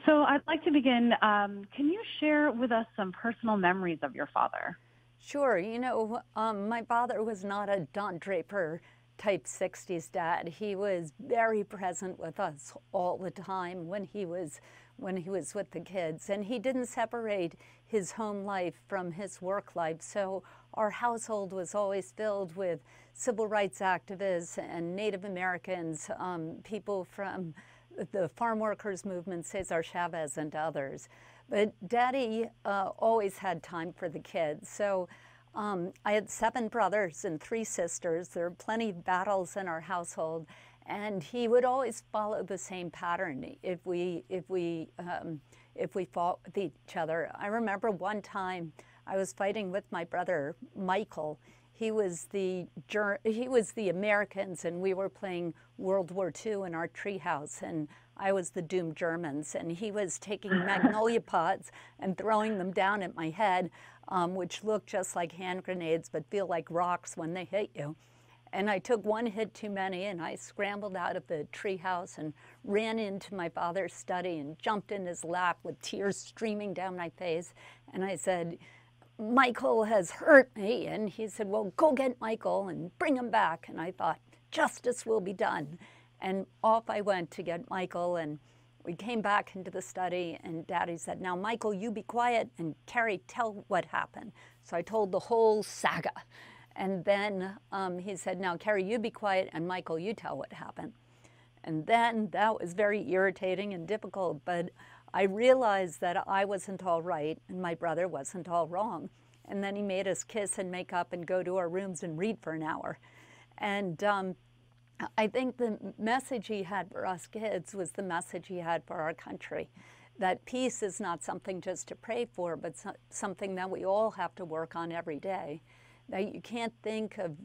So I'd like to begin. Can you share with us some personal memories of your father? Sure. My father was not a Don Draper type 60s dad. He was very present with us all the time when he was with the kids, and he didn't separate his home life from his work life. So our household was always filled with civil rights activists and Native Americans, people from the farm workers movement, Cesar Chavez and others. But Daddy always had time for the kids. So I had 7 brothers and 3 sisters. There were plenty of battles in our household, and he would always follow the same pattern if we fought with each other. I remember one time I was fighting with my brother Michael. He was the Americans, and we were playing World War II in our treehouse, and I was the doomed Germans, and he was taking magnolia pods and throwing them down at my head, which look just like hand grenades but feel like rocks when they hit you. And I took one hit too many, and I scrambled out of the treehouse and ran into my father's study and jumped in his lap with tears streaming down my face. And I said, "Michael has hurt me." And he said, "Well, go get Michael and bring him back." And I thought, justice will be done. And off I went to get Michael, and we came back into the study, and Daddy said, "Now, Michael, you be quiet, and Kerry, tell what happened." So I told the whole saga. And then he said, "Now, Kerry, you be quiet, and Michael, you tell what happened." And then that was very irritating and difficult, but I realized that I wasn't all right and my brother wasn't all wrong. And then he made us kiss and make up and go to our rooms and read for an hour. And I think the message he had for us kids was the message he had for our country, that peace is not something just to pray for, but something that we all have to work on every day. That you can't think of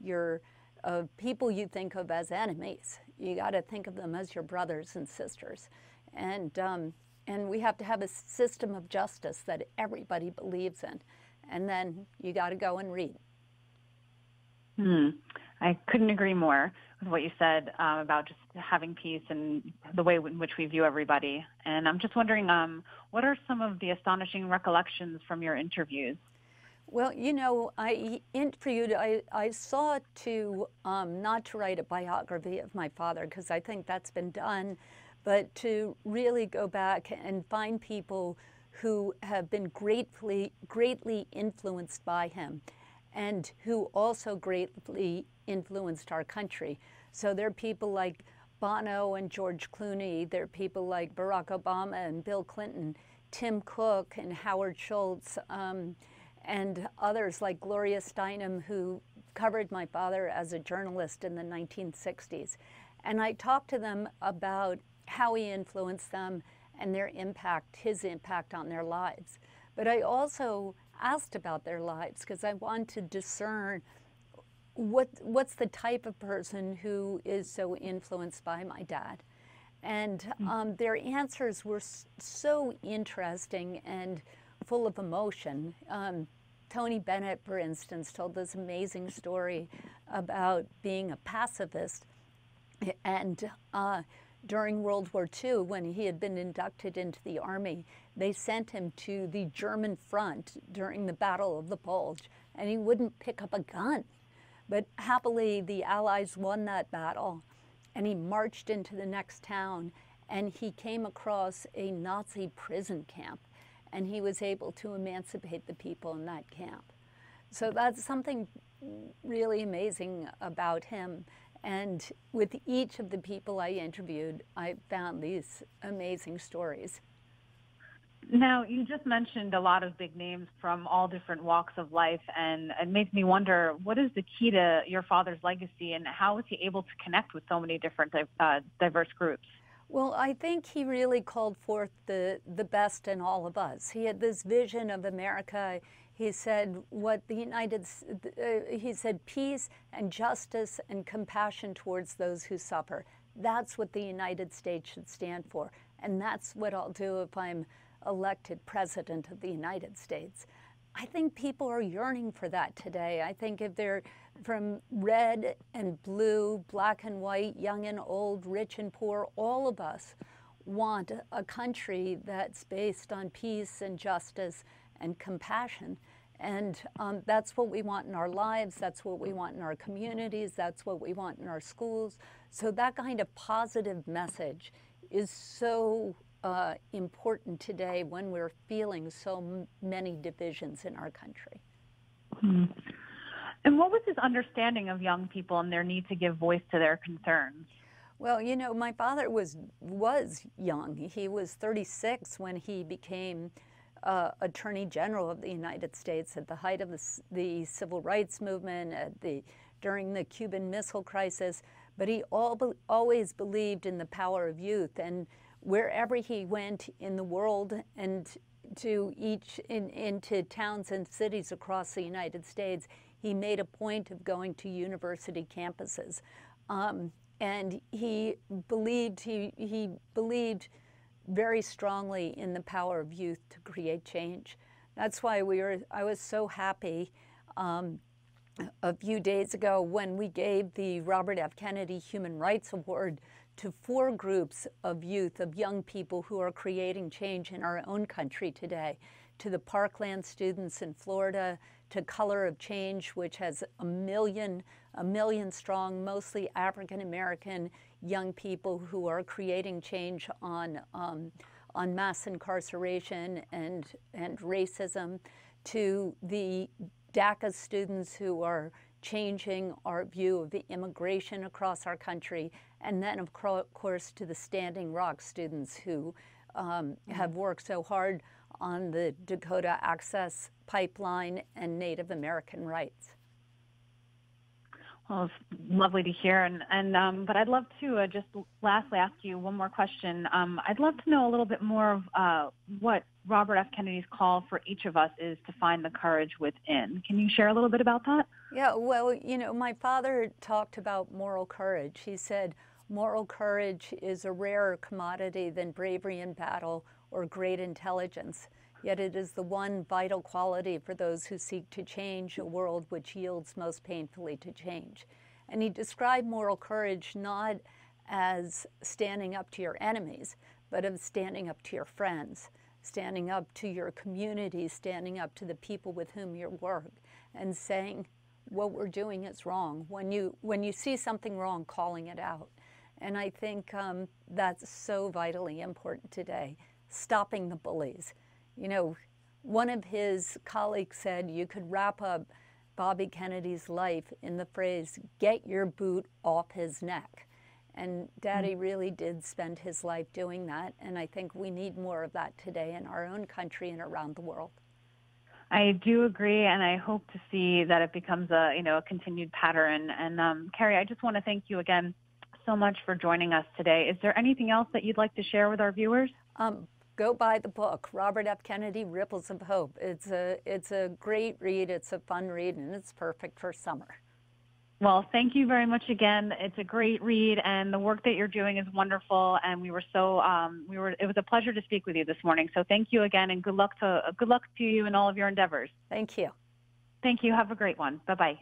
people you think of as enemies. You got to think of them as your brothers and sisters. And we have to have a system of justice that everybody believes in. And then you got to go and read. I couldn't agree more with what you said about just having peace and the way in which we view everybody. And I'm just wondering, what are some of the astonishing recollections from your interviews? Well, I sought to not to write a biography of my father, because I think that's been done, but to really go back and find people who have been greatly influenced by him, and who also greatly influenced our country. So there are people like Bono and George Clooney. There are people like Barack Obama and Bill Clinton, Tim Cook and Howard Schultz, and others like Gloria Steinem, who covered my father as a journalist in the 1960s. And I talked to them about how he influenced them and his impact on their lives. But I also asked about their lives because I want to discern what's the type of person who is so influenced by my dad. And their answers were so interesting and full of emotion. Tony Bennett, for instance, told this amazing story about being a pacifist. And during World War II, when he had been inducted into the Army, they sent him to the German front during the Battle of the Bulge, and he wouldn't pick up a gun. But happily, the Allies won that battle, and he marched into the next town, and he came across a Nazi prison camp, and he was able to emancipate the people in that camp. So that's something really amazing about him. And with each of the people I interviewed, I found these amazing stories. Now, you just mentioned a lot of big names from all different walks of life, and it makes me wonder, what is the key to your father's legacy, and how was he able to connect with so many different diverse groups? Well, I think he really called forth the best in all of us. He had this vision of America. He said he said peace and justice and compassion towards those who suffer. That's what the United States should stand for. And that's what I'll do if I'm elected president of the United States. I think people are yearning for that today. I think if they're from red and blue, black and white, young and old, rich and poor, all of us want a country that's based on peace and justice and compassion. And that's what we want in our lives, that's what we want in our communities, that's what we want in our schools. So that kind of positive message is so important today when we're feeling so many divisions in our country. Hmm. And what was his understanding of young people and their need to give voice to their concerns? Well, you know, my father was young. He was 36 when he became Attorney General of the United States at the height of the Civil Rights Movement, during the Cuban Missile Crisis. But he always believed in the power of youth, and wherever he went in the world and into towns and cities across the United States, he made a point of going to university campuses. And he believed very strongly in the power of youth to create change. That's why I was so happy a few days ago when we gave the Robert F. Kennedy Human Rights Award to 4 groups of youth, of young people who are creating change in our own country today, to the Parkland students in Florida, to Color of Change, which has a million strong, mostly African-American young people who are creating change on mass incarceration and racism, to the DACA students who are changing our view of the immigration across our country, and then, of course, to the Standing Rock students who have worked so hard on the Dakota Access Pipeline and Native American rights. Well, it's lovely to hear, but I'd love to just lastly ask you one more question. I'd love to know a little bit more of what Robert F. Kennedy's call for each of us is to find the courage within. Can you share a little bit about that? Yeah, well, you know, my father talked about moral courage. He said, moral courage is a rarer commodity than bravery in battle or great intelligence. Yet it is the one vital quality for those who seek to change a world which yields most painfully to change. And he described moral courage not as standing up to your enemies, but of standing up to your friends, standing up to your community, standing up to the people with whom you work, and saying what we're doing is wrong. When you see something wrong, calling it out. And I think that's so vitally important today, stopping the bullies. You know, one of his colleagues said you could wrap up Bobby Kennedy's life in the phrase, get your boot off his neck. And Daddy really did spend his life doing that, and I think we need more of that today in our own country and around the world. I do agree, and I hope to see that it becomes a continued pattern. And Kerry, I just want to thank you again so much for joining us today. Is there anything else that you'd like to share with our viewers? Go buy the book, Robert F. Kennedy, Ripples of Hope. It's a great read, it's a fun read, and it's perfect for summer. Well, thank you very much again. It's a great read, and the work that you're doing is wonderful. And it was a pleasure to speak with you this morning. So thank you again, and good luck to you in all of your endeavors. Thank you. Thank you. Have a great one. Bye-bye.